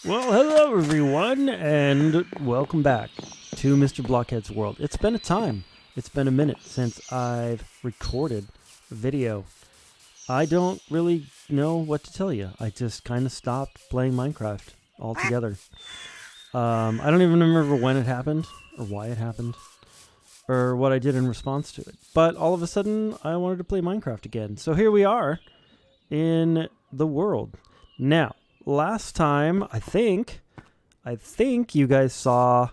Well, hello everyone, and welcome back to Mr. Blockheads World. It's been a time. It's been a minute since I've recorded a video. I don't really know what to tell you. I just kind of stopped playing Minecraft altogether. I don't even remember when it happened, or why it happened, or what I did in response to it. But all of a sudden, I wanted to play Minecraft again. So here we are in the world. Now, last time, I think you guys saw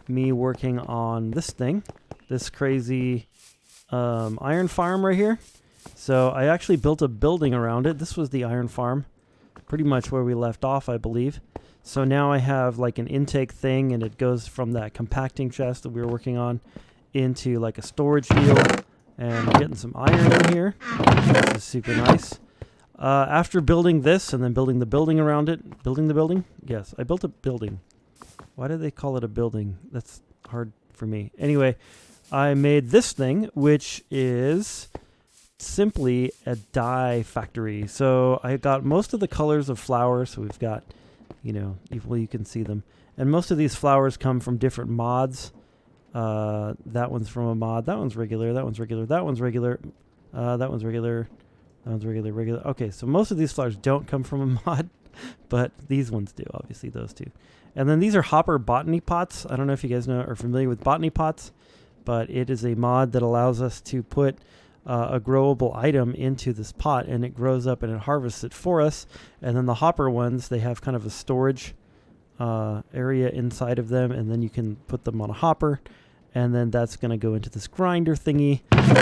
me working on this thing, this crazy iron farm right here. So I actually built a building around it. This was the iron farm, pretty much where we left off, I believe. So now I have like an intake thing, and it goes from that compacting chest that we were working on into like a storage deal. And I'm getting some iron in here. This is super nice. After building this and then building the building around it, building the building? Yes, I built a building. Why do they call it a building? That's hard for me. Anyway, I made this thing, which is simply a dye factory. So I got most of the colors of flowers. So we've got, well, you can see them. And most of these flowers come from different mods. That one's from a mod. That one's regular. That one's regular. That one's regular. That one's regular. That one's regular. Okay, so most of these flowers don't come from a mod, but these ones do, obviously, those two. And then these are hopper botany pots. I don't know if you guys are familiar with botany pots, but it is a mod that allows us to put a growable item into this pot, and it grows up and it harvests it for us. And then the hopper ones, they have kind of a storage area inside of them, and then you can put them on a hopper. And then that's going to go into this grinder thingy,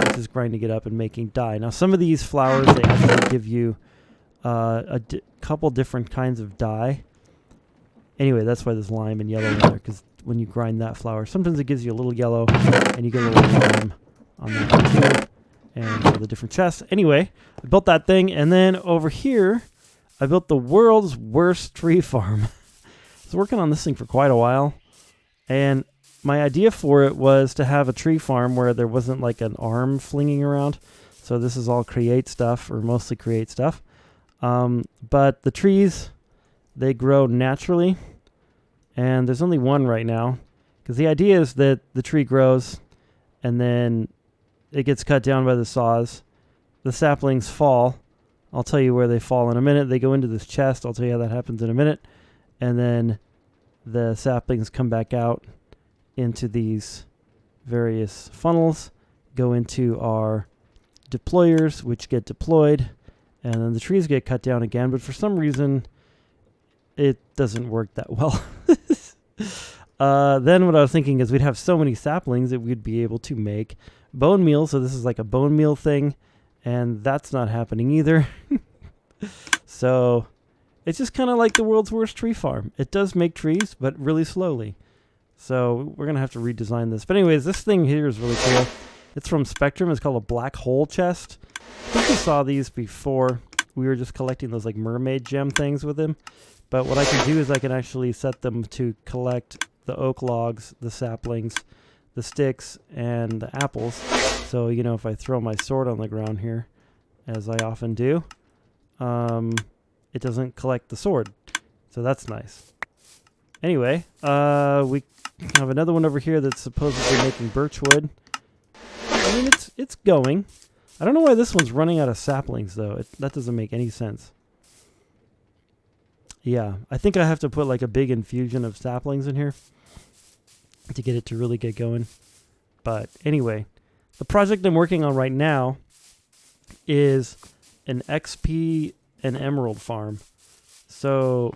which is grinding it up and making dye. Now, some of these flowers, they actually give you a couple different kinds of dye. Anyway, that's why there's lime and yellow in there, because when you grind that flower, sometimes it gives you a little yellow, and you get a little lime on that one too, and for the different chests. Anyway, I built that thing, and then over here, I built the world's worst tree farm. I was working on this thing for quite a while, and my idea for it was to have a tree farm where there wasn't like an arm flinging around. So this is all create stuff, or mostly create stuff. But the trees, they grow naturally. And there's only one right now. Because the idea is that the tree grows and then it gets cut down by the saws. The saplings fall. I'll tell you where they fall in a minute. They go into this chest. I'll tell you how that happens in a minute. And then the saplings come back out into these various funnels, go into our deployers, which get deployed, and then the trees get cut down again, but for some reason it doesn't work that well. Then what I was thinking is we'd have so many saplings that we'd be able to make bone meal, so this is like a bone meal thing, and that's not happening either. So it's just kind of like the world's worst tree farm. It does make trees, but really slowly. So we're going to have to redesign this. But anyways, this thing here is really cool. It's from Spectrum. It's called a black hole chest. I think we saw these before. We were just collecting those like mermaid gem things with him. But what I can do is I can actually set them to collect the oak logs, the saplings, the sticks, and the apples. So, if I throw my sword on the ground here, as I often do, it doesn't collect the sword. So that's nice. Anyway, we have another one over here that's supposedly making birch wood. I mean, it's going. I don't know why this one's running out of saplings, though. That doesn't make any sense. Yeah, I think I have to put like a big infusion of saplings in here to get it to really get going. But anyway, the project I'm working on right now is an XP and emerald farm. So,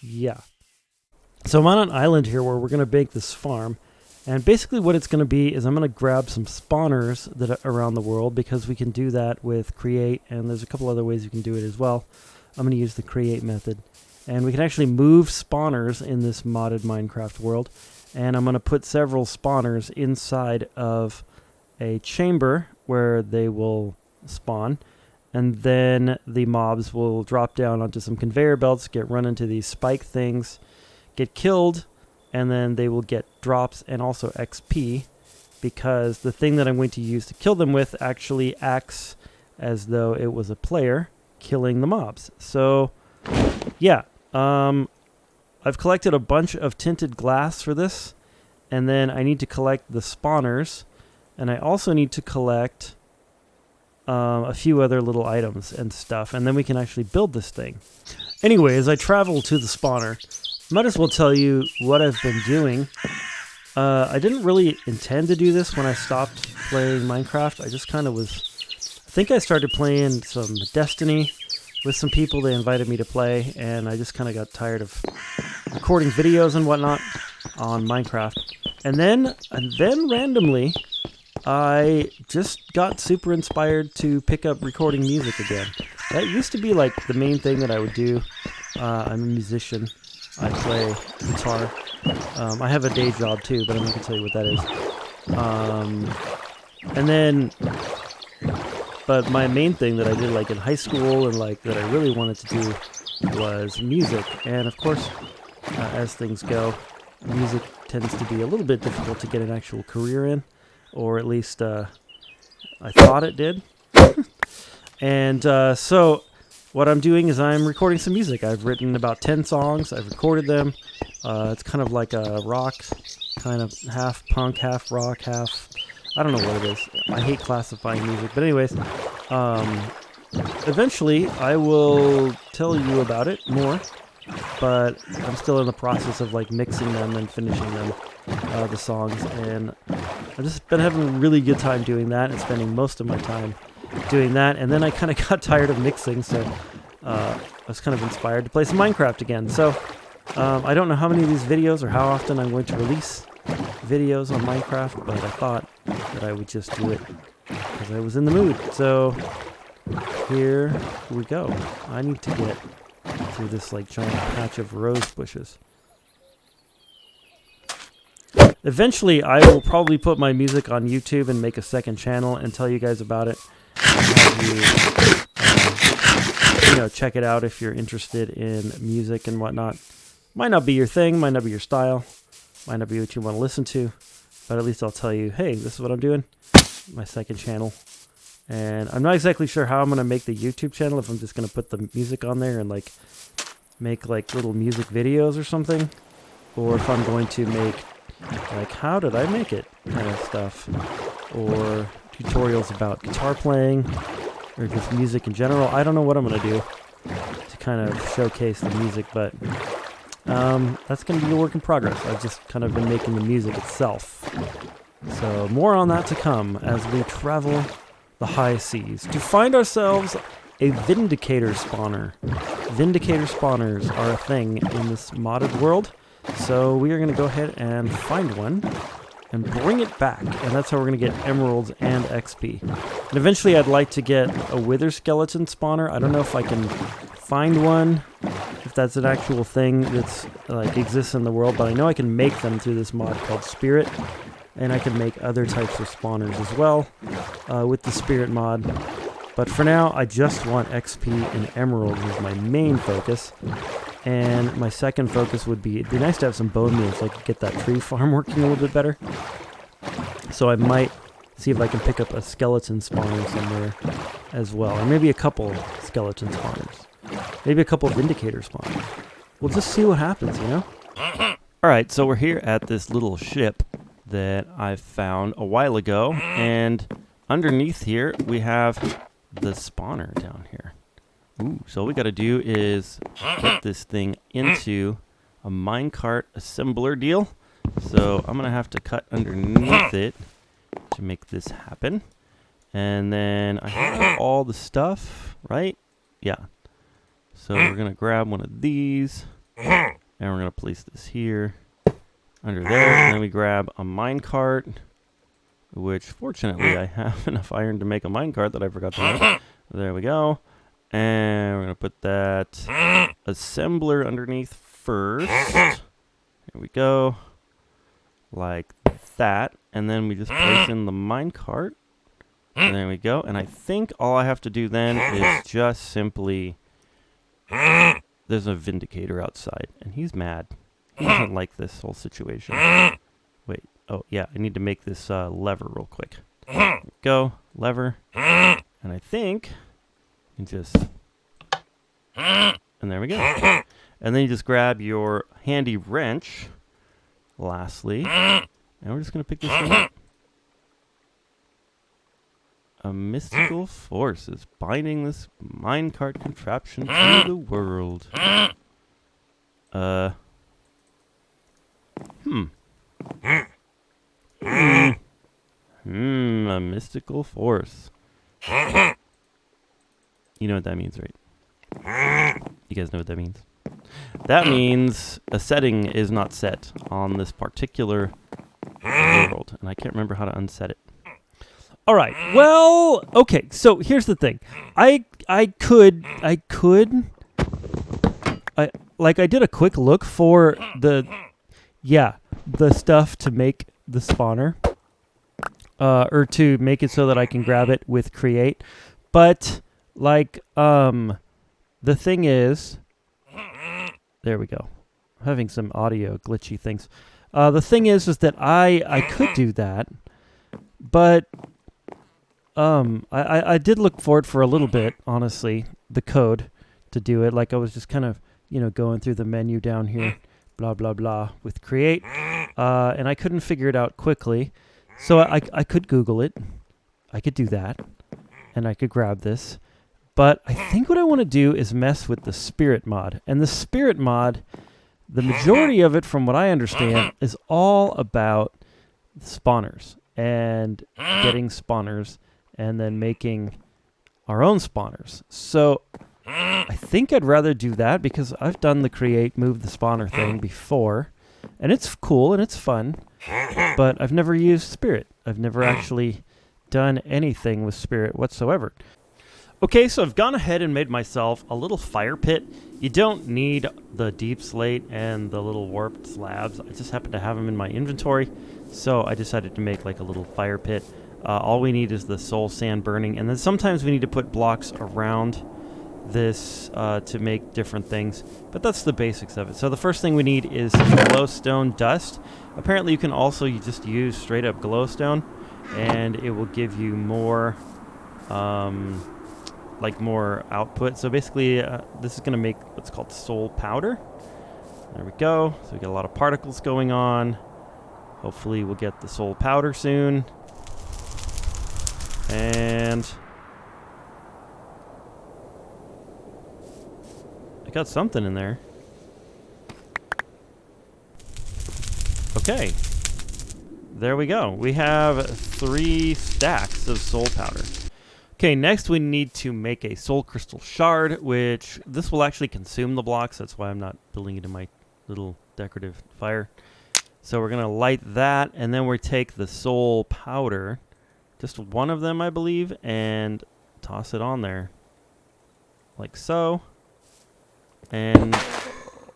yeah. So I'm on an island here where we're going to make this farm. And basically what it's going to be is I'm going to grab some spawners that are around the world, because we can do that with create, and there's a couple other ways you can do it as well. I'm going to use the create method. And we can actually move spawners in this modded Minecraft world. And I'm going to put several spawners inside of a chamber where they will spawn. And then the mobs will drop down onto some conveyor belts, get run into these spike things, get killed, and then they will get drops and also XP, because the thing that I'm going to use to kill them with actually acts as though it was a player killing the mobs. So, yeah, I've collected a bunch of tinted glass for this, and then I need to collect the spawners, and I also need to collect a few other little items and stuff, and then we can actually build this thing. Anyway, as I travel to the spawner, might as well tell you what I've been doing. I didn't really intend to do this when I stopped playing Minecraft. I just kind of was... I think I started playing some Destiny with some people. They invited me to play, and I just kind of got tired of recording videos and whatnot on Minecraft. And then randomly, I just got super inspired to pick up recording music again. That used to be like the main thing that I would do. I'm a musician. I play guitar. I have a day job too, but I'm not going to tell you what that is. But my main thing that I did like in high school and like that I really wanted to do was music. And of course, as things go, music tends to be a little bit difficult to get an actual career in, or at least I thought it did. And so what I'm doing is I'm recording some music. I've written about 10 songs. I've recorded them. It's kind of like a rock, kind of half punk, half rock, half... I don't know what it is. I hate classifying music. But anyways, eventually I will tell you about it more. But I'm still in the process of like mixing them and finishing them, the songs. And I've just been having a really good time doing that and spending most of my time doing that. And then I kind of got tired of mixing, so I was kind of inspired to play some Minecraft again. So I don't know how many of these videos or how often I'm going to release videos on Minecraft, but I thought that I would just do it because I was in the mood. So here we go. I need to get through this like giant patch of rose bushes. Eventually I will probably put my music on YouTube and make a second channel and tell you guys about it. Have you check it out if you're interested in music and whatnot. Might not be your thing, might not be your style, might not be what you want to listen to, but at least I'll tell you, hey, this is what I'm doing, my second channel. And I'm not exactly sure how I'm going to make the YouTube channel, if I'm just going to put the music on there and like make like little music videos or something, or if I'm going to make like how did I make it kind of stuff, or tutorials about guitar playing, or just music in general. I don't know what I'm going to do to kind of showcase the music, but that's going to be a work in progress. I've just kind of been making the music itself. So more on that to come as we travel the high seas to find ourselves a Vindicator spawner. Vindicator spawners are a thing in this modded world, so we are going to go ahead and find one and bring it back, and that's how we're going to get emeralds and XP. And eventually I'd like to get a wither skeleton spawner. I don't know if I can find one, if that's an actual thing that's like exists in the world, but I know I can make them through this mod called Spirit, and I can make other types of spawners as well with the Spirit mod. But for now, I just want XP and emeralds as my main focus. And my second focus would be, it'd be nice to have some bone meal so I could get that tree farm working a little bit better. So I might see if I can pick up a skeleton spawner somewhere as well. Or maybe a couple skeleton spawners. Maybe a couple Vindicator spawners. We'll just see what happens, you know? Alright, so we're here at this little ship that I found a while ago. And underneath here, we have the spawner down here. Ooh, so all we got to do is get this thing into a minecart assembler deal. So I'm going to have to cut underneath it to make this happen. And then I have all the stuff, right? Yeah. So we're going to grab one of these, and we're going to place this here under there. And then we grab a minecart, which fortunately I have enough iron to make a minecart that I forgot to make. There we go. And we're going to put that assembler underneath first. Here we go. Like that. And then we just place in the minecart. And there we go. And I think all I have to do then is just simply... There's a Vindicator outside. And he's mad. He doesn't like this whole situation. Wait. Oh, yeah. I need to make this lever real quick. There we go. Lever. And I think... And just, and there we go. And then you just grab your handy wrench, lastly, and we're just going to pick this one up. A mystical force is binding this minecart contraption to the world. A mystical force. You know what that means, right? You guys know what that means? That means a setting is not set on this particular world, and I can't remember how to unset it. All right. Well, okay. So here's the thing. I did a quick look for the stuff to make the spawner, or to make it so that I can grab it with create. But the thing is, there we go. I'm having some audio glitchy things. The thing is that I could do that, but I did look for it for a little bit, honestly, the code to do it. Like I was just kind of, going through the menu down here, blah, blah, blah, with create. And I couldn't figure it out quickly. So I could Google it. I could do that. And I could grab this. But I think what I want to do is mess with the spirit mod. And the spirit mod, the majority of it, from what I understand, is all about spawners and getting spawners and then making our own spawners. So I think I'd rather do that because I've done the create, move the spawner thing before. And it's cool and it's fun. But I've never used spirit. I've never actually done anything with spirit whatsoever. Okay, so I've gone ahead and made myself a little fire pit. You don't need the deep slate and the little warped slabs. I just happen to have them in my inventory. So I decided to make like a little fire pit. All we need is the soul sand burning. And then sometimes we need to put blocks around this to make different things. But that's the basics of it. So the first thing we need is glowstone dust. Apparently you can also just use straight up glowstone. And it will give you more... more output. So basically, this is going to make what's called soul powder. There we go. So we got a lot of particles going on. Hopefully we'll get the soul powder soon. And I got something in there. Okay. There we go. We have 3 stacks of soul powder. Okay, next we need to make a soul crystal shard, which this will actually consume the blocks. That's why I'm not building it in my little decorative fire. So we're going to light that, and then we take the soul powder, just one of them, I believe, and toss it on there. Like so. And,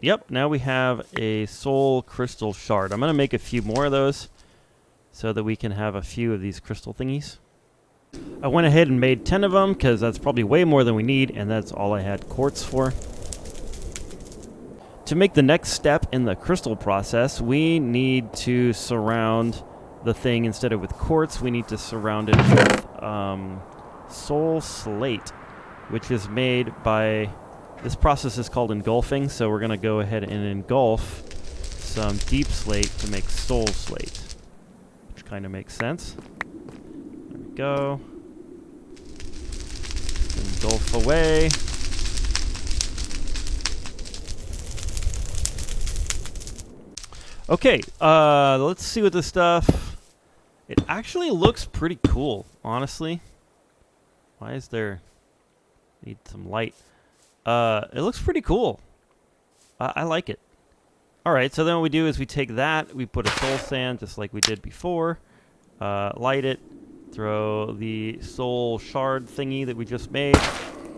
yep, now we have a soul crystal shard. I'm going to make a few more of those so that we can have a few of these crystal thingies. I went ahead and made 10 of them because that's probably way more than we need, and that's all I had quartz for. To make the next step in the crystal process, we need to surround the thing. Instead of with quartz, we need to surround it with soul slate, which is made by... This process is called engulfing, so we're going to go ahead and engulf some deep slate to make soul slate, which kind of makes sense. Go. Engulf away. Okay, let's see what this stuff... It actually looks pretty cool, honestly. Why is there... Need some light. It looks pretty cool. I like it. Alright, so then what we do is we take that, we put a soul sand, just like we did before. Light it. Throw the soul shard thingy that we just made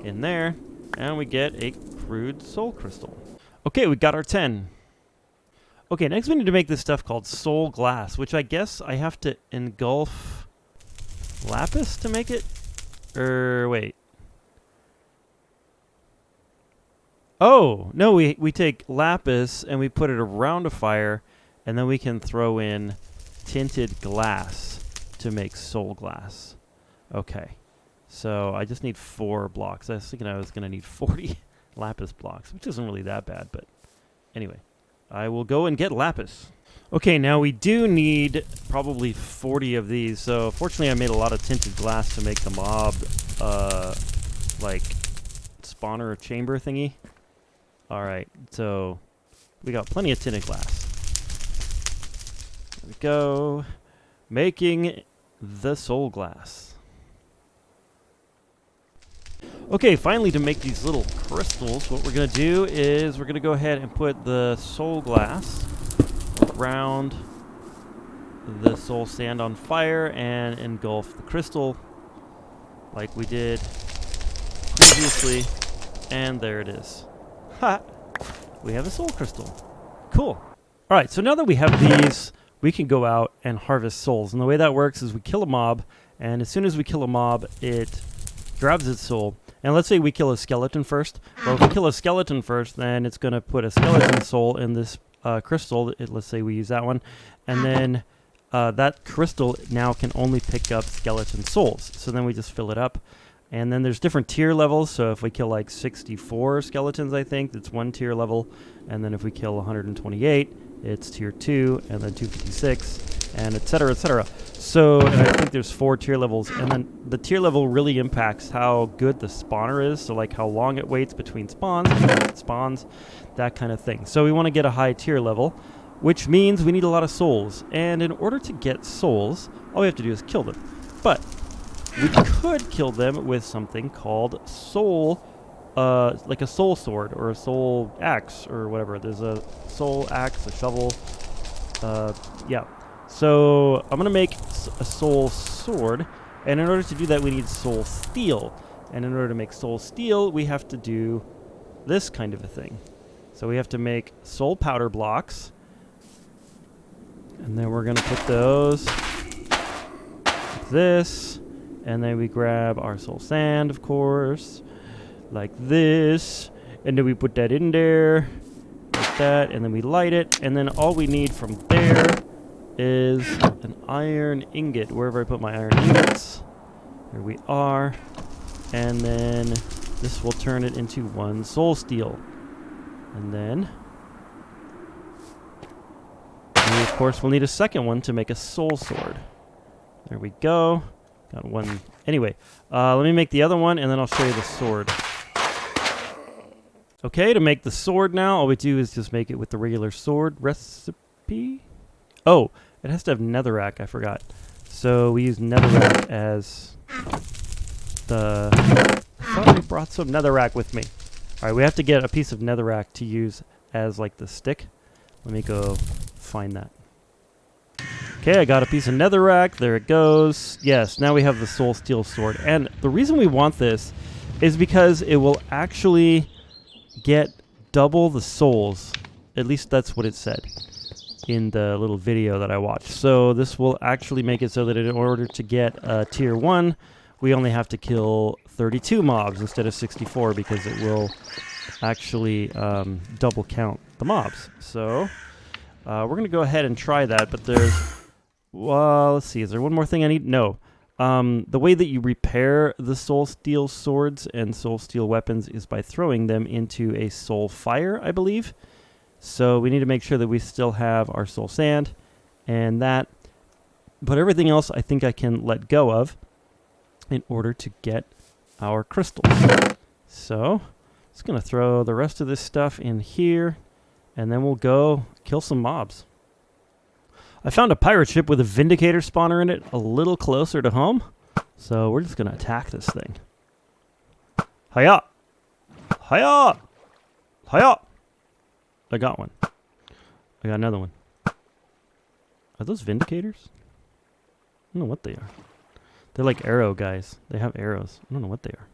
in there, and we get a crude soul crystal. Okay, we got our 10. Okay, next we need to make this stuff called soul glass, which I guess I have to engulf lapis to make it? Wait. Oh, no, we take lapis and we put it around a fire, and then we can throw in tinted glass to make soul glass. Okay. So I just need 4 blocks. I was thinking I was going to need 40. lapis blocks, which isn't really that bad, but anyway. I will go and get lapis. Okay, now we do need probably 40 of these, so fortunately I made a lot of tinted glass to make the mob, like, spawner chamber thingy. Alright, so we got plenty of tinted glass. There we go. Making the soul glass. Okay, finally, to make these little crystals, what we're going to do is we're going to go ahead and put the soul glass around the soul sand on fire and engulf the crystal like we did previously. And there it is. Ha! We have a soul crystal. Cool. Alright, so now that we have these, we can go out and harvest souls. And the way that works is we kill a mob, and as soon as we kill a mob, it grabs its soul. And let's say we kill a skeleton first. Well, if we kill a skeleton first, then it's going to put a skeleton soul in this crystal. Let's say we use that one. And then that crystal now can only pick up skeleton souls. So then we just fill it up. And then there's different tier levels. So if we kill like 64 skeletons, I think, that's one tier level. And then if we kill 128, it's tier 2, and then 256, and et cetera, et cetera. So I think there's 4 tier levels, and then the tier level really impacts how good the spawner is, so like how long it waits between spawns, and when it spawns, that kind of thing. So we want to get a high tier level, which means we need a lot of souls. And in order to get souls, all we have to do is kill them. But we could kill them with something called soul, like a soul sword or a soul axe or whatever. There's a soul axe, a shovel. Yeah. So I'm going to make a soul sword. And in order to do that, we need soul steel. And in order to make soul steel, we have to do this kind of a thing. So we have to make soul powder blocks. And then we're going to put those like this. And then we grab our soul sand, of course, like this. And then we put that in there, like that. And then we light it. And then all we need from there is an iron ingot. Wherever I put my iron ingots, there we are. And then this will turn it into one soul steel. And then we, of course, will need a second one to make a soul sword. There we go. Got one. Anyway, let me make the other one, and then I'll show you the sword. Okay, to make the sword now, all we do is just make it with the regular sword recipe. Oh, it has to have netherrack, I forgot. So we use netherrack as the... I thought we brought some netherrack with me. Alright, we have to get a piece of netherrack to use as like the stick. Let me go find that. Okay, I got a piece of netherrack. There it goes. Yes, now we have the soul steel sword. And the reason we want this is because it will actually get double the souls. At least that's what it said in the little video that I watched. So this will actually make it so that in order to get tier 1, we only have to kill 32 mobs instead of 64, because it will actually double count the mobs. So we're going to go ahead and try that, but there's... Well, let's see. Is there one more thing I need? No. The way that you repair the soul steel swords and soul steel weapons is by throwing them into a soul fire, I believe. So we need to make sure that we still have our soul sand and that. But everything else I think I can let go of in order to get our crystals. So just going to throw the rest of this stuff in here, and then we'll go kill some mobs. I found a pirate ship with a Vindicator spawner in it a little closer to home, so we're just going to attack this thing. Hiya! Hiya! Hiya! I got one. I got another one. Are those Vindicators? I don't know what they are. They're like arrow guys. They have arrows. I don't know what they are.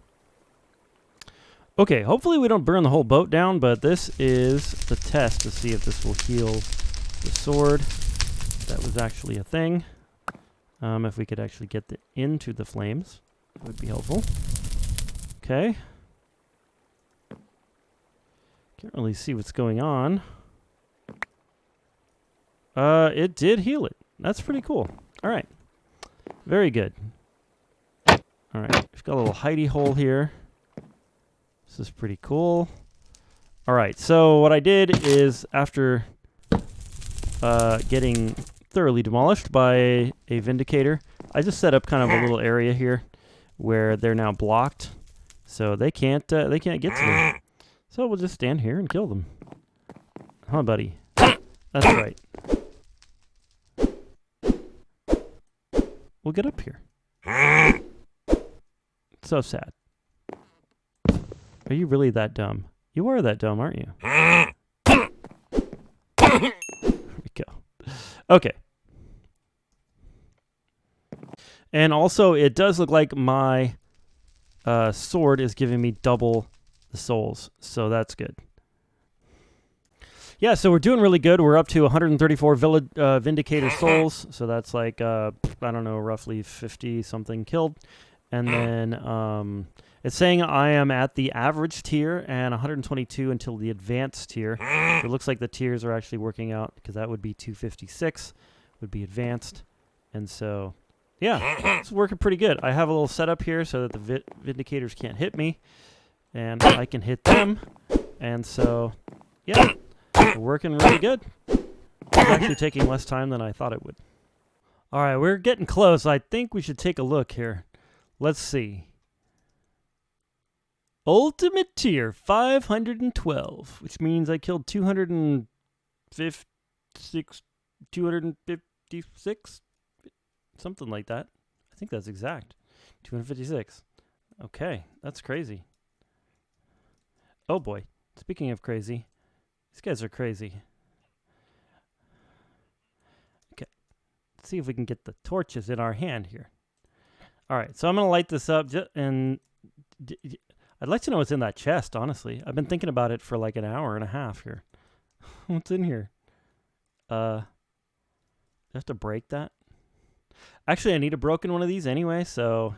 Okay, hopefully we don't burn the whole boat down, but this is the test to see if this will heal the sword. That was actually a thing. If we could actually get into the flames, it would be helpful. Okay. Can't really see what's going on. It did heal it. That's pretty cool. All right. Very good. All right. We've got a little hidey hole here. This is pretty cool. All right, so what I did is after getting thoroughly demolished by a Vindicator, I just set up kind of a little area here where they're now blocked, so they can't get to me. So we'll just stand here and kill them. Huh, buddy? That's right. We'll get up here. So sad. Are you really that dumb? You are that dumb, aren't you? There we go. Okay. And also, it does look like my sword is giving me double the souls, so that's good. Yeah, so we're doing really good. We're up to 134 Vindicator souls, so that's like, I don't know, roughly 50-something killed. And then it's saying I am at the average tier and 122 until the advanced tier. So it looks like the tiers are actually working out, because that would be 256, would be advanced. And so, yeah, it's working pretty good. I have a little setup here so that the Vindicators can't hit me, and I can hit them. And so, yeah, we're working really good. It's actually taking less time than I thought it would. All right, we're getting close. I think we should take a look here. Let's see. Ultimate tier 512, which means I killed 256, something like that. I think that's exact. 256. Okay, that's crazy. Oh boy. Speaking of crazy, these guys are crazy. Okay, let's see if we can get the torches in our hand here. All right, so I'm going to light this up, and I'd like to know what's in that chest, honestly. I've been thinking about it for like an hour and a half here. What's in here? Do I have to break that? Actually, I need a broken one of these anyway, so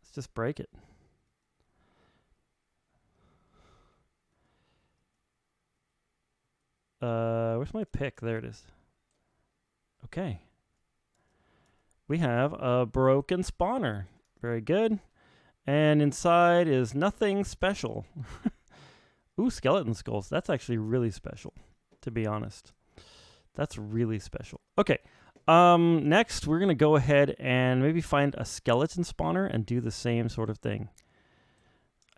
let's just break it. Where's my pick? There it is. Okay. We have a broken spawner. Very good. And inside is nothing special. Ooh, skeleton skulls. That's actually really special, to be honest. That's really special. Okay. Next, we're going to go ahead and maybe find a skeleton spawner and do the same sort of thing,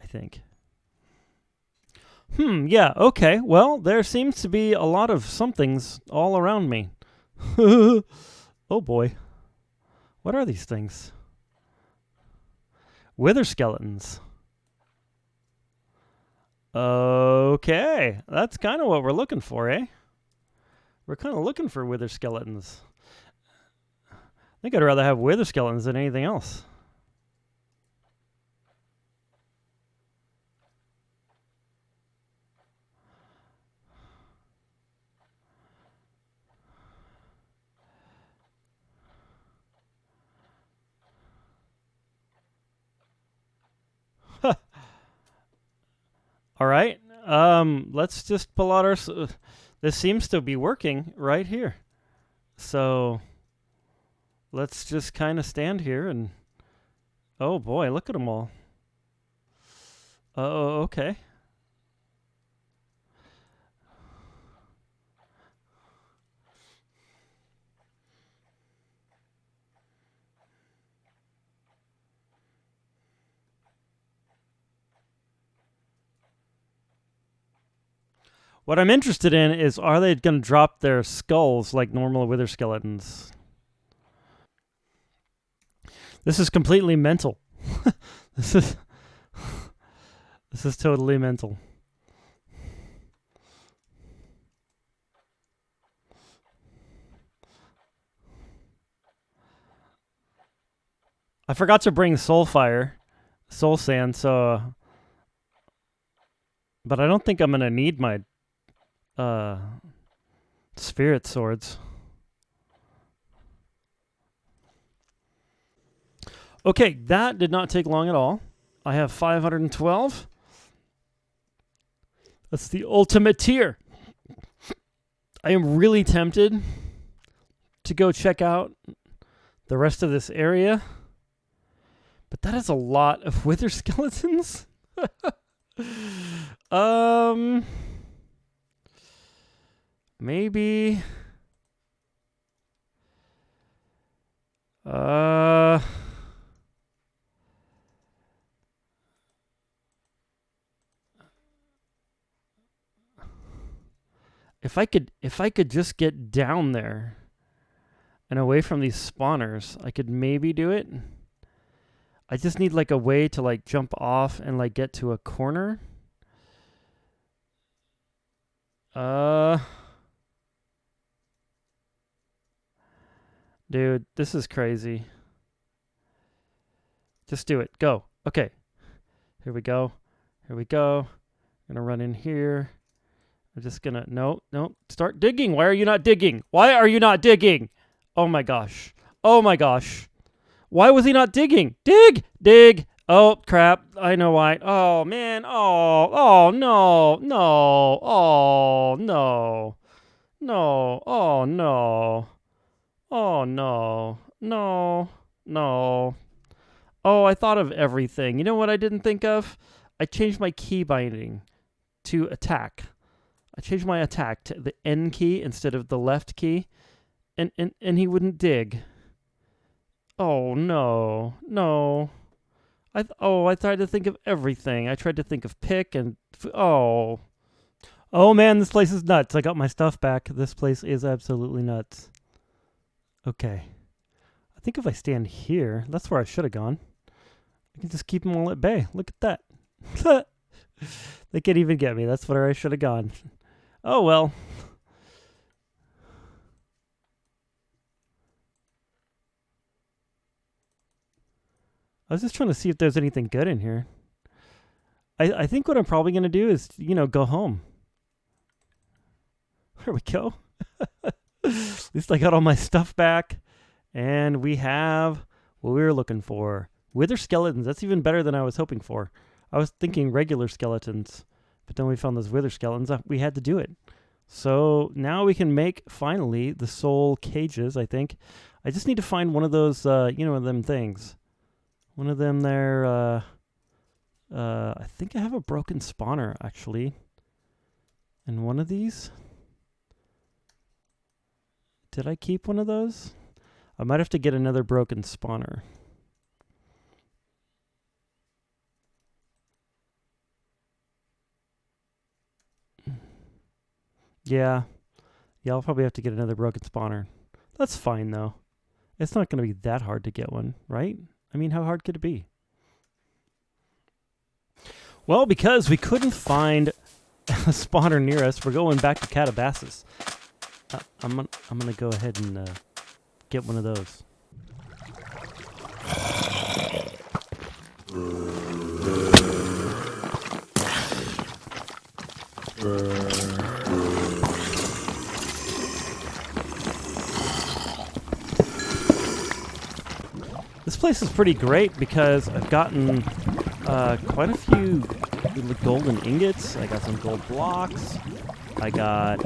I think. Yeah, okay. Well, there seems to be a lot of somethings all around me. Oh, boy. What are these things? Wither skeletons. Okay. That's kind of what we're looking for, eh? We're kind of looking for wither skeletons. I think I'd rather have wither skeletons than anything else. All right. Let's just pull out our... this seems to be working right here. So let's just kind of stand here and... Oh, boy, look at them all. Oh, okay. What I'm interested in is, are they going to drop their skulls like normal wither skeletons? This is completely mental. This is totally mental. I forgot to bring soul sand, so... But I don't think I'm going to need my spirit swords. Okay, that did not take long at all. I have 512. That's the ultimate tier. I am really tempted to go check out the rest of this area, but that is a lot of wither skeletons. maybe... If I could just get down there and away from these spawners, I could maybe do it. I just need like a way to like jump off and like get to a corner. Dude, this is crazy. Just do it. Go. Okay. Here we go. Here we go. I'm gonna run in here. I'm just gonna... No. Start digging. Why are you not digging? Why are you not digging? Oh my gosh. Oh my gosh. Why was he not digging? Dig! Dig! Oh, crap. I know why. Oh, man. Oh, no. No. Oh, no. No. Oh, no. Oh, no. No. No. Oh, I thought of everything. You know what I didn't think of? I changed my key binding to attack. I changed my attack to the N key instead of the left key, and he wouldn't dig. Oh, no. No. I tried to think of everything. I tried to think of pick and... Oh, man, this place is nuts. I got my stuff back. This place is absolutely nuts. Okay. I think if I stand here, that's where I should have gone. I can just keep them all at bay. Look at that. They can't even get me. That's where I should have gone. Oh, well. I was just trying to see if there's anything good in here. I think what I'm probably going to do is, go home. There we go. At least I got all my stuff back. And we have what we were looking for. Wither skeletons. That's even better than I was hoping for. I was thinking regular skeletons. But then we found those wither skeletons. We had to do it. So now we can make, finally, the soul cages, I think. I just need to find one of those, them things. One of them there, I think I have a broken spawner, actually. And one of these? Did I keep one of those? I might have to get another broken spawner. Yeah, I'll probably have to get another broken spawner. That's fine, though. It's not going to be that hard to get one, right? I mean, how hard could it be? Well, because we couldn't find a spawner near us, we're going back to Calabasas. I'm gonna go ahead and get one of those. This place is pretty great because I've gotten quite a few golden ingots. I got some gold blocks. I got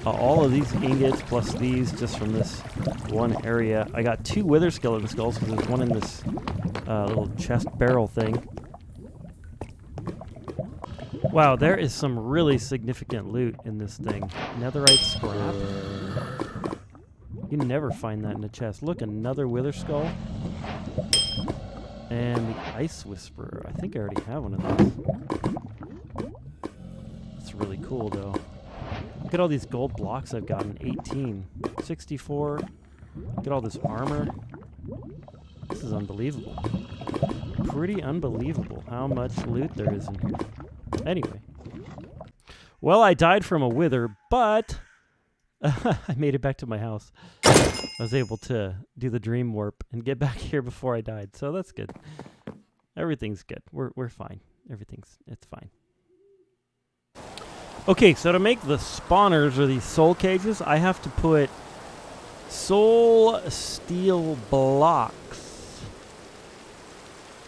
all of these ingots plus these just from this one area. I got 2 wither skeleton skulls because there's one in this little chest barrel thing. Wow, there is some really significant loot in this thing. Netherite scrap. You never find that in a chest. Look, another wither skull. And the ice whisperer. I think I already have one of those. That's really cool, though. Look at all these gold blocks I've gotten. 18. 64. Look at all this armor. This is unbelievable. Pretty unbelievable how much loot there is in here. Anyway. Well, I died from a wither, but I made it back to my house. I was able to do the dream warp and get back here before I died, so that's good. Everything's good. We're fine. It's fine. Okay, so to make the spawners or these soul cages, I have to put soul steel blocks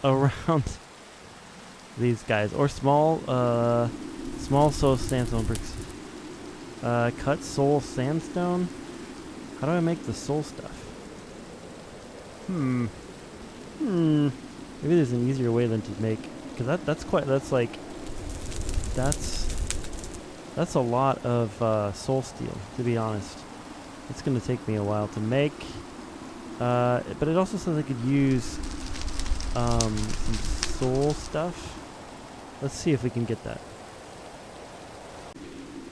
around these guys, or small soul sandstone bricks. Cut soul sandstone. How do I make the soul stuff? Maybe there's an easier way than to make, because that's That's a lot of soul steel, to be honest. It's going to take me a while to make. But it also says I could use some soul stuff. Let's see if we can get that.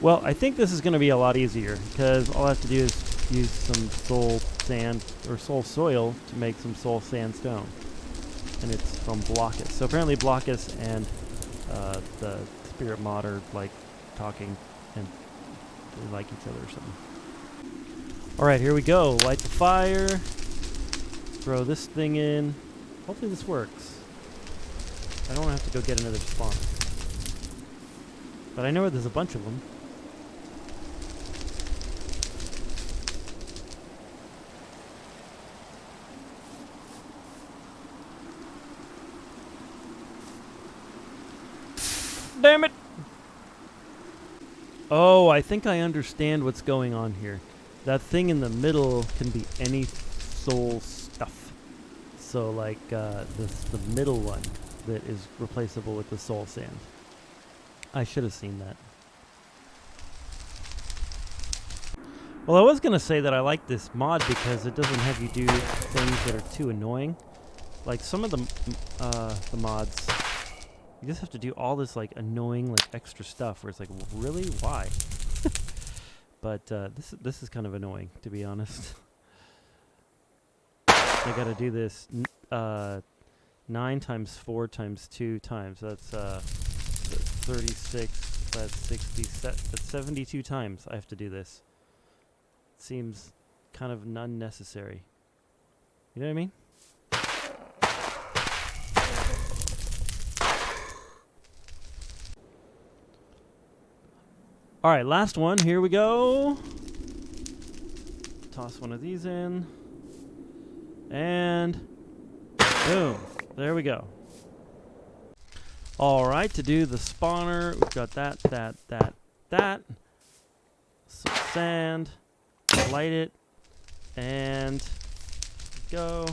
Well, I think this is going to be a lot easier because all I have to do is use some soul sand or soul soil to make some soul sandstone. And it's from Blockheads. So apparently Blockheads and the spirit mod are like talking and they like each other or something. Alright, here we go. Light the fire. Throw this thing in. Hopefully this works. I don't have to go get another spawner. But I know there's a bunch of them. Damn it! Oh, I think I understand what's going on here. That thing in the middle can be any soul stuff. So like the middle one that is replaceable with the soul sand. I should have seen that. Well, I was going to say that I like this mod because it doesn't have you do things that are too annoying. Like some of the mods, you just have to do all this like annoying like extra stuff where it's like, really? Why? But this is kind of annoying, to be honest. I got to do this 9 times 4 times 2 times. That's 36. That's 60. That's 72 times I have to do this. It seems kind of unnecessary. You know what I mean? All right, last one. Here we go. Toss one of these in. And boom. There we go. All right, to do the spawner, we've got that. Some sand. Light it. And go.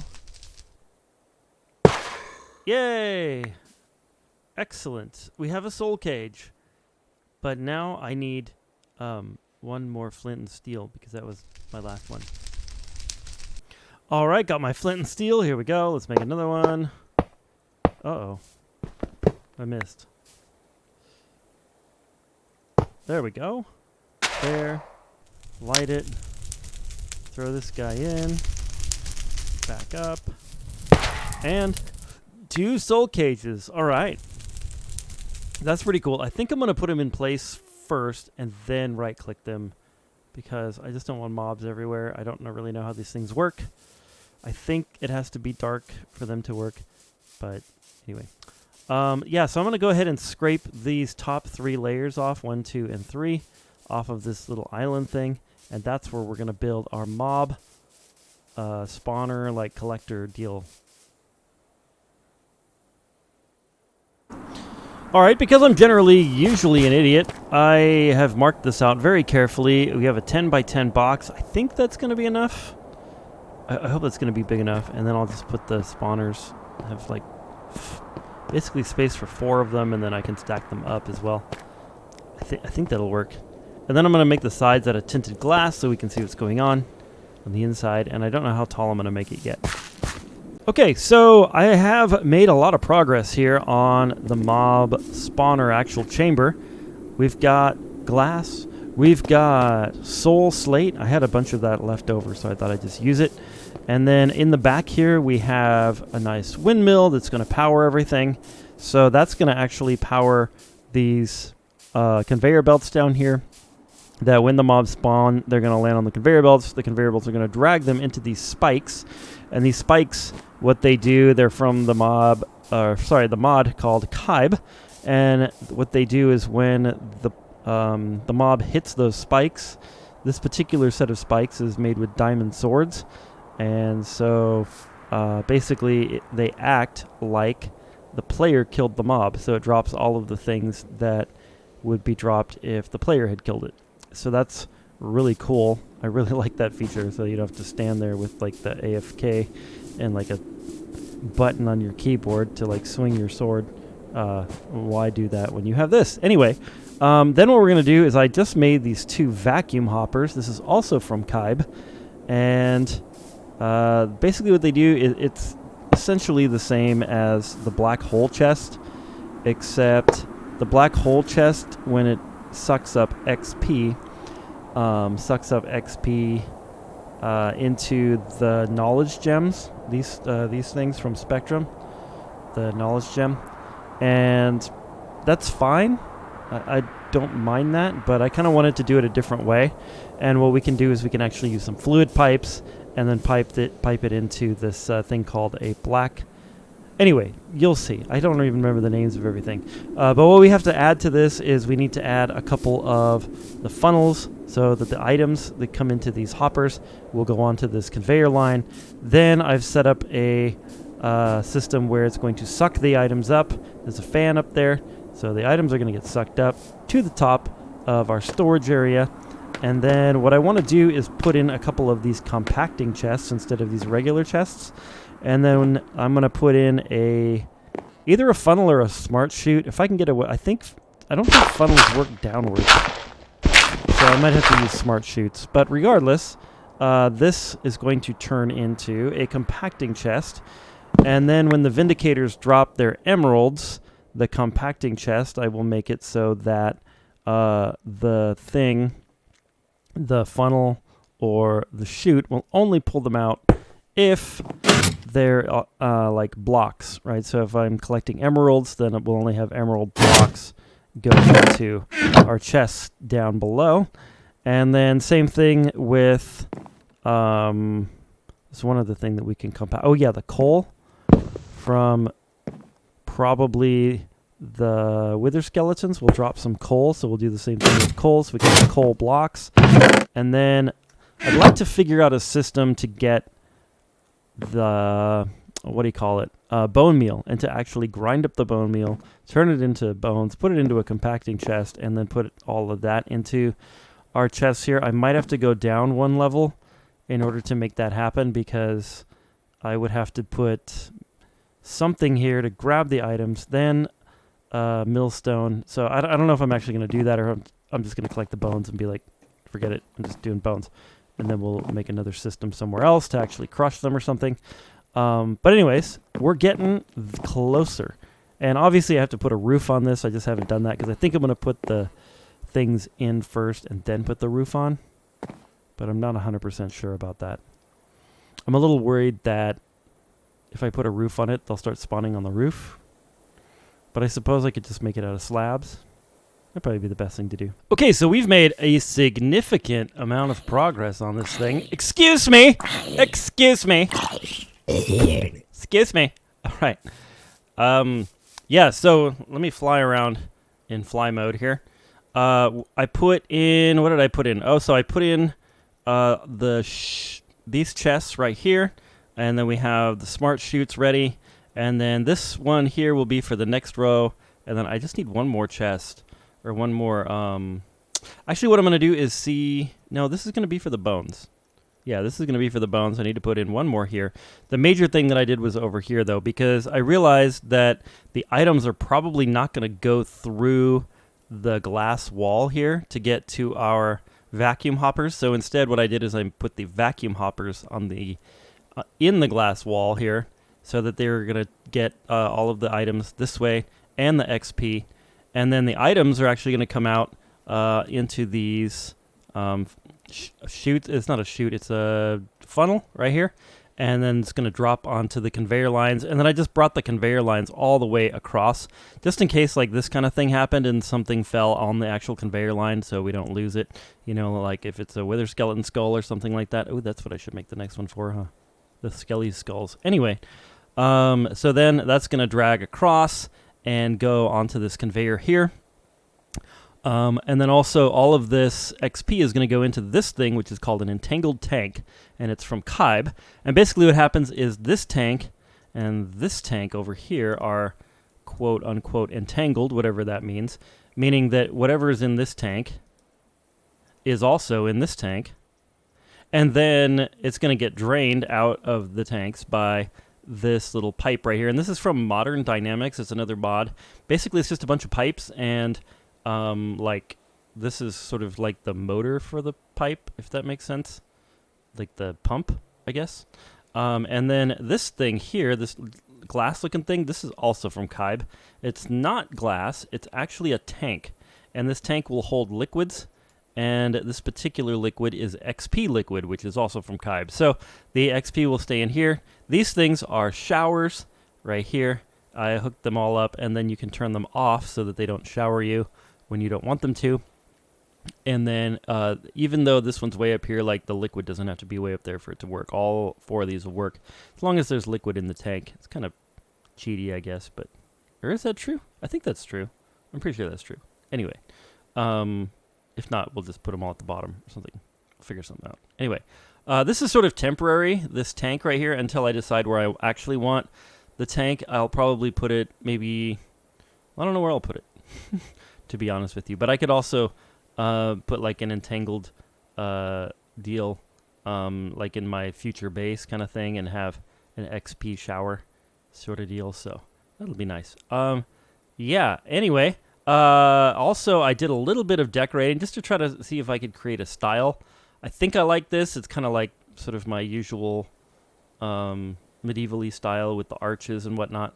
Yay! Excellent. We have a soul cage. But now I need one more flint and steel because that was my last one. All right, got my flint and steel. Here we go. Let's make another one. Uh-oh. I missed. There we go. There. Light it. Throw this guy in. Back up. And 2 soul cages. All right. That's pretty cool. I think I'm going to put them in place first and then right-click them because I just don't want mobs everywhere. I don't really know how these things work. I think it has to be dark for them to work, but anyway. Yeah, so I'm going to go ahead and scrape these top 3 layers off, 1, 2, and 3, off of this little island thing, and that's where we're going to build our mob spawner, like, collector deal. Alright, because I'm usually an idiot, I have marked this out very carefully. We have a 10 by 10 box. I think that's going to be enough. I hope that's going to be big enough. And then I'll just put the spawners, have like basically space for 4 of them, and then I can stack them up as well. I think that'll work. And then I'm going to make the sides out of tinted glass so we can see what's going on the inside. And I don't know how tall I'm going to make it yet. Okay, so I have made a lot of progress here on the mob spawner actual chamber. We've got glass. We've got soul slate. I had a bunch of that left over, so I thought I'd just use it. And then in the back here, we have a nice windmill that's going to power everything. So that's going to actually power these conveyor belts down here. That when the mobs spawn, they're going to land on the conveyor belts. The conveyor belts are going to drag them into these spikes. And these spikes, what they do, they're from the mod called Kibe. And what they do is when the mob hits those spikes, this particular set of spikes is made with diamond swords. And so basically they act like the player killed the mob. So it drops all of the things that would be dropped if the player had killed it. So that's really cool. I really like that feature, so you don't have to stand there with like the AFK and like a button on your keyboard to like swing your sword. Why do that when you have this? Anyway, Then what we're going to do is I just made these 2 vacuum hoppers. This is also from Kybe. And basically what they do is it's essentially the same as the black hole chest, except the black hole chest, when it sucks up XP, into the knowledge gems, these things from Spectrum, the knowledge gem, and that's fine. I don't mind that, but I kind of wanted to do it a different way. And what we can do is we can actually use some fluid pipes and then pipe it into this thing called a black. Anyway, you'll see. I don't even remember the names of everything. But what we have to add to this is we need to add a couple of the funnels so that the items that come into these hoppers will go onto this conveyor line. Then I've set up a system where it's going to suck the items up. There's a fan up there. So the items are going to get sucked up to the top of our storage area. And then what I want to do is put in a couple of these compacting chests instead of these regular chests. And then I'm going to put in either a funnel or a smart chute. If I can get I don't think funnels work downwards. So I might have to use smart chutes. But regardless, this is going to turn into a compacting chest. And then when the Vindicators drop their emeralds, the compacting chest, I will make it so that the funnel or the chute will only pull them out if they're like blocks, right? So if I'm collecting emeralds, then it will only have emerald blocks go into our chests down below. And then same thing with there's one other thing that we can compact. Oh yeah, the coal from probably the wither skeletons. We'll drop some coal, so we'll do the same thing with coal, so we can have coal blocks. And then I'd like to figure out a system to get the, what do you call it, bone meal, and to actually grind up the bone meal, turn it into bones, put it into a compacting chest, and then put all of that into our chests here. I might have to go down one level in order to make that happen, because I would have to put something here to grab the items, then millstone. So I don't know if I'm actually going to do that, or I'm just going to collect the bones and be like, forget it, I'm just doing bones. And then we'll make another system somewhere else to actually crush them or something. But anyways, we're getting closer. And obviously I have to put a roof on this. I just haven't done that because I think I'm going to put the things in first and then put the roof on. But I'm not 100% sure about that. I'm a little worried that if I put a roof on it, they'll start spawning on the roof. But I suppose I could just make it out of slabs. That'd probably be the best thing to do. Okay, so we've made a significant amount of progress on this thing. Excuse me! Excuse me! Excuse me! Alright. Yeah, so let me fly around in fly mode here. I put in... What did I put in? Oh, so I put in these chests right here. And then we have the smart chutes ready. And then this one here will be for the next row. And then I just need one more chest. Or one more, actually what I'm going to do is see, no, this is going to be for the bones. Yeah, this is going to be for the bones. I need to put in one more here. The major thing that I did was over here, though, because I realized that the items are probably not going to go through the glass wall here to get to our vacuum hoppers. So instead what I did is I put the vacuum hoppers on the in the glass wall here so that they're going to get all of the items this way and the XP. And then the items are actually going to come out into these chutes. It's not a chute, it's a funnel right here. And then it's going to drop onto the conveyor lines. And then I just brought the conveyor lines all the way across, just in case like this kind of thing happened and something fell on the actual conveyor line so we don't lose it. You know, like if it's a wither skeleton skull or something like that. Oh, that's what I should make the next one for, huh? The skelly skulls. Anyway, so then that's going to drag across and go onto this conveyor here. And then also all of this XP is going to go into this thing, which is called an entangled tank, and it's from Kybe. And basically what happens is this tank and this tank over here are quote-unquote entangled, whatever that means, meaning that whatever is in this tank is also in this tank. And then it's going to get drained out of the tanks by this little pipe right here. And this is from Modern Dynamics. It's another mod. Basically, it's just a bunch of pipes, and like this is sort of like the motor for the pipe, if that makes sense. Like the pump, I guess. And then this thing here, this glass-looking thing, this is also from Kybe. It's not glass, it's actually a tank. And this tank will hold liquids, and this particular liquid is XP liquid, which is also from Kybe. So the XP will stay in here. These things are showers right here. I hooked them all up, and then you can turn them off so that they don't shower you when you don't want them to. And then even though this one's way up here, like the liquid doesn't have to be way up there for it to work. All 4 of these will work as long as there's liquid in the tank. It's kind of cheaty, I guess, but or is that true? I think that's true. I'm pretty sure that's true. Anyway, if not, we'll just put them all at the bottom or something. We'll figure something out. Anyway, this is sort of temporary, this tank right here, until I decide where I actually want the tank. I'll probably put it maybe, I don't know where I'll put it, to be honest with you. But I could also put like an entangled deal, like in my future base kind of thing, and have an XP shower sort of deal. So that'll be nice. Yeah, anyway, also I did a little bit of decorating just to try to see if I could create a style. I think I like this. It's kind of like sort of my usual medieval-y style with the arches and whatnot,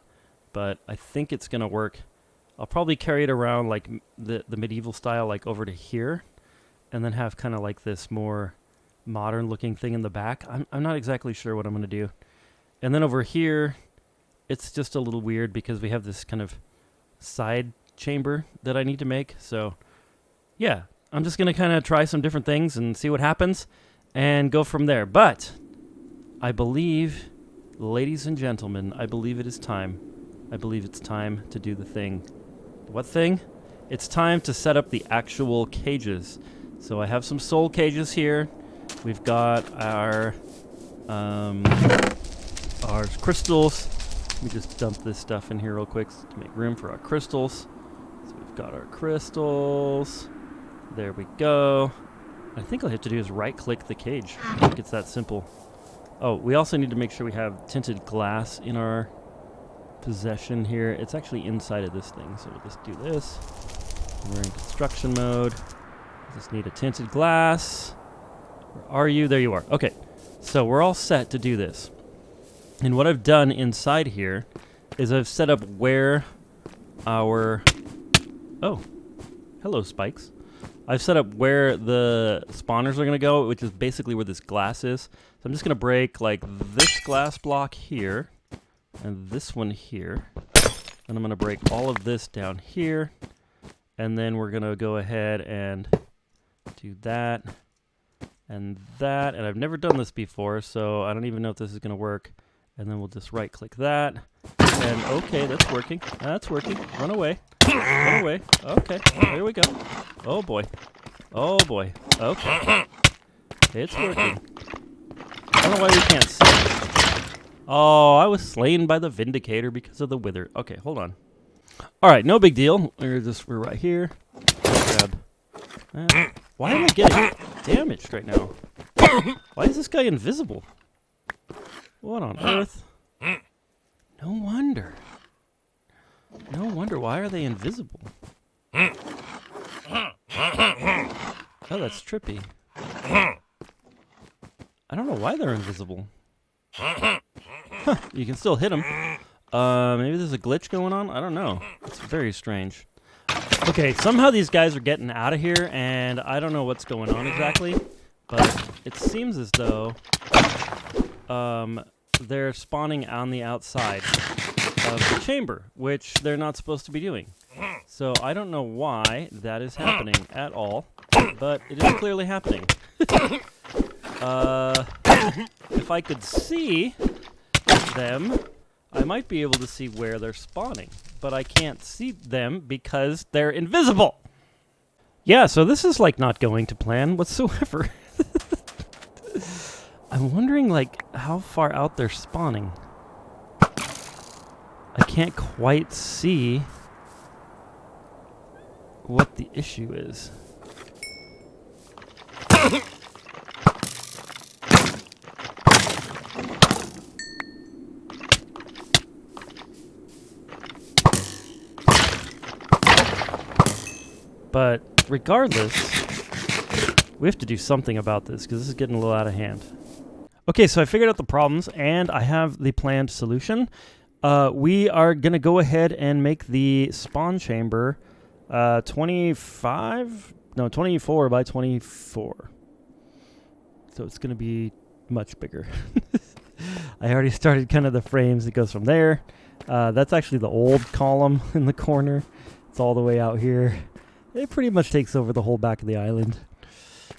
but I think it's gonna work. I'll probably carry it around like the medieval style, like over to here, and then have kind of like this more modern looking thing in the back. I'm not exactly sure what I'm gonna do. And then over here, it's just a little weird because we have this kind of side chamber that I need to make. So yeah, I'm just gonna kind of try some different things and see what happens and go from there. But I believe, ladies and gentlemen, I believe it is time. I believe it's time to do the thing. What thing? It's time to set up the actual cages. So I have some soul cages here. We've got our crystals. Let me just dump this stuff in here real quick to make room for our crystals. So we've got our crystals. There we go. I think all I have to do is right-click the cage. I think it's that simple. Oh, we also need to make sure we have tinted glass in our possession here. It's actually inside of this thing, so we'll just do this. We're in construction mode. Just need a tinted glass. Where are you? There you are. Okay, so we're all set to do this. And what I've done inside here is I've set up where our... Oh, hello, spikes. I've set up where the spawners are going to go, which is basically where this glass is. So I'm just going to break like this glass block here and this one here. And I'm going to break all of this down here. And then we're going to go ahead and do that and that. And I've never done this before, so I don't even know if this is going to work. And then we'll just right click that. And okay, that's working. That's working. Run away. Run away. Okay, there we go. Oh boy. Oh boy. Okay. It's working. I don't know why we can't see. Oh, I was slain by the Vindicator because of the wither. Okay, hold on. Alright, no big deal. We're right here. Grab. Why am I getting damaged right now? Why is this guy invisible? What on earth? No wonder. No wonder. Why are they invisible? Oh, that's trippy. I don't know why they're invisible. Huh, you can still hit them. Maybe there's a glitch going on? I don't know. It's very strange. Okay, somehow these guys are getting out of here, and I don't know what's going on exactly, but it seems as though they're spawning on the outside of the chamber, which they're not supposed to be doing. So I don't know why that is happening at all, but it is clearly happening. If I could see them, I might be able to see where they're spawning, but I can't see them because they're invisible. Yeah, so this is like not going to plan whatsoever. I'm wondering like how far out they're spawning. I can't quite see what the issue is. But regardless, we have to do something about this because this is getting a little out of hand. Okay, so I figured out the problems and I have the planned solution. We are going to go ahead and make the spawn chamber 24 by 24. So it's going to be much bigger. I already started kind of the frames. It goes from there. That's actually the old column in the corner. It's all the way out here. It pretty much takes over the whole back of the island.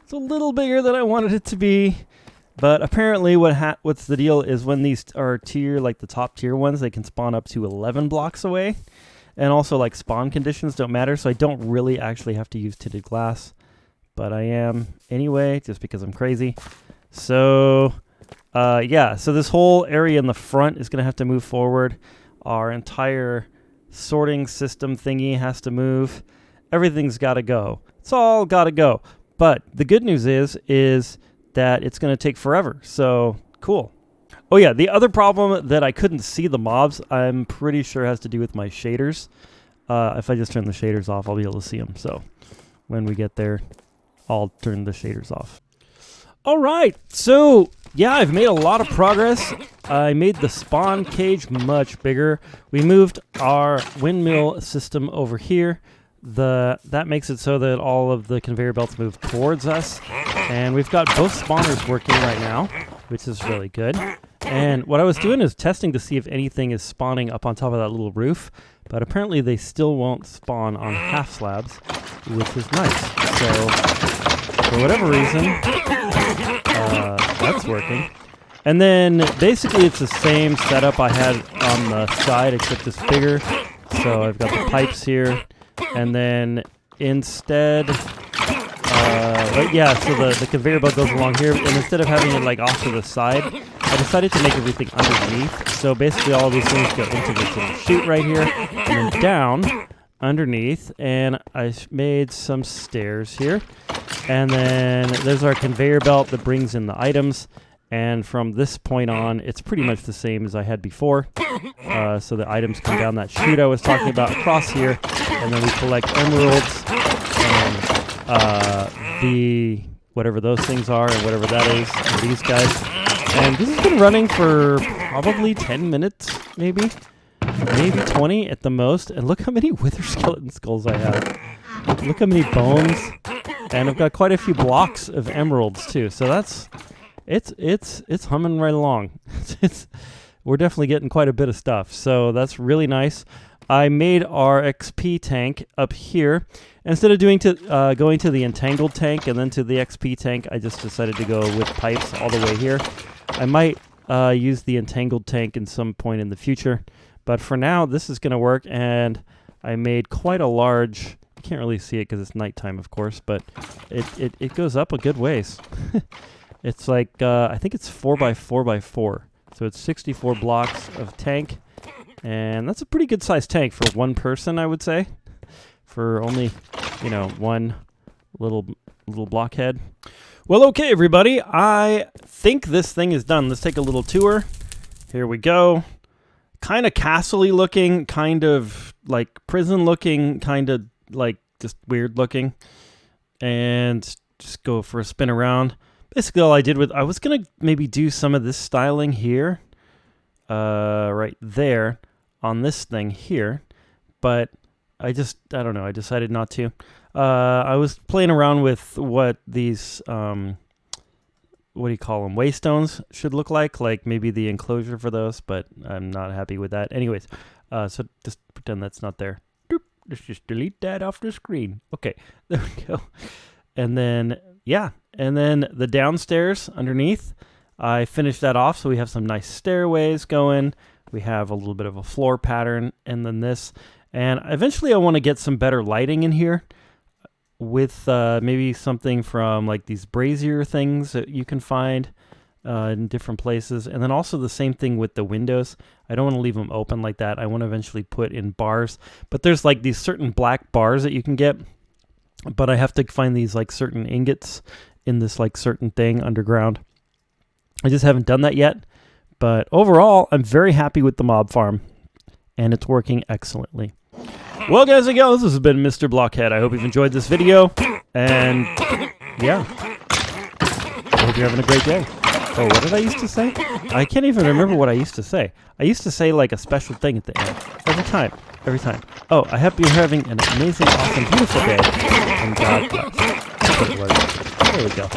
It's a little bigger than I wanted it to be. But apparently what's the deal is when these are like the top tier ones, they can spawn up to 11 blocks away. And also like spawn conditions don't matter, so I don't really actually have to use tinted glass. But I am anyway, just because I'm crazy. So, yeah, so this whole area in the front is going to have to move forward. Our entire sorting system thingy has to move. Everything's got to go. It's all got to go. But the good news is that it's going to take forever. So, cool. Oh, yeah, the other problem that I couldn't see the mobs, I'm pretty sure has to do with my shaders. If I just turn the shaders off, I'll be able to see them. So, when we get there, I'll turn the shaders off. All right, so yeah, I've made a lot of progress. I made the spawn cage much bigger. We moved our windmill system over here. That makes it so that all of the conveyor belts move towards us. And we've got both spawners working right now, which is really good. And what I was doing is testing to see if anything is spawning up on top of that little roof. But apparently they still won't spawn on half slabs, which is nice. So, for whatever reason, that's working. And then, basically, it's the same setup I had on the side, except it's bigger. So, I've got the pipes here. And then, instead, yeah, so the conveyor belt goes along here. And instead of having it, like, off to the side, I decided to make everything underneath. So, basically, all of these things go into this little chute right here. And then down underneath, and I made some stairs here, and then there's our conveyor belt that brings in the items, and from this point on it's pretty much the same as I had before. So the items come down that chute I was talking about across here, and then we collect emeralds and the whatever those things are and whatever that is, and these guys. And this has been running for probably 10 minutes, maybe 20 at the most. And look how many wither skeleton skulls I have. Look how many bones. And I've got quite a few blocks of emeralds too. So that's it's humming right along. We're definitely getting quite a bit of stuff. So that's really nice. I made our XP tank up here. Instead of going to the entangled tank and then to the XP tank, I just decided to go with pipes all the way here. I might use the entangled tank in some point in the future. But for now, this is going to work, and I made quite a large... You can't really see it because it's nighttime, of course, but it goes up a good ways. It's like, I think it's 4 by 4 by 4. So it's 64 blocks of tank, and that's a pretty good-sized tank for one person, I would say, for only, one little blockhead. Well, okay, everybody, I think this thing is done. Let's take a little tour. Here we go. Kind of castle-y looking, kind of like prison looking, kind of like just weird looking. And just go for a spin around. Basically all I did I was going to maybe do some of this styling here, right there on this thing here. But I don't know, I decided not to. I was playing around with what these, what do you call them, waystones should look like maybe the enclosure for those, but I'm not happy with that. Anyways, so just pretend that's not there. Doop, let's just delete that off the screen. Okay, there we go. And then, yeah, and then the downstairs underneath, I finished that off, so we have some nice stairways going. We have a little bit of a floor pattern, and then this. And eventually I want to get some better lighting in here, with maybe something from like these brazier things that you can find in different places. And then also the same thing with the windows. I don't want to leave them open like that. I want to eventually put in bars. But there's like these certain black bars that you can get. But I have to find these like certain ingots in this like certain thing underground. I just haven't done that yet. But overall, I'm very happy with the mob farm. And it's working excellently. Well, guys and gals, this has been Mr. Blockhead. I hope you've enjoyed this video, and yeah, I hope you're having a great day. Oh, what did I used to say? I can't even remember what I used to say. I used to say like a special thing at the end. Every time. Oh, I hope you're having an amazing, awesome, beautiful day. And God bless. That's what it was. There we go.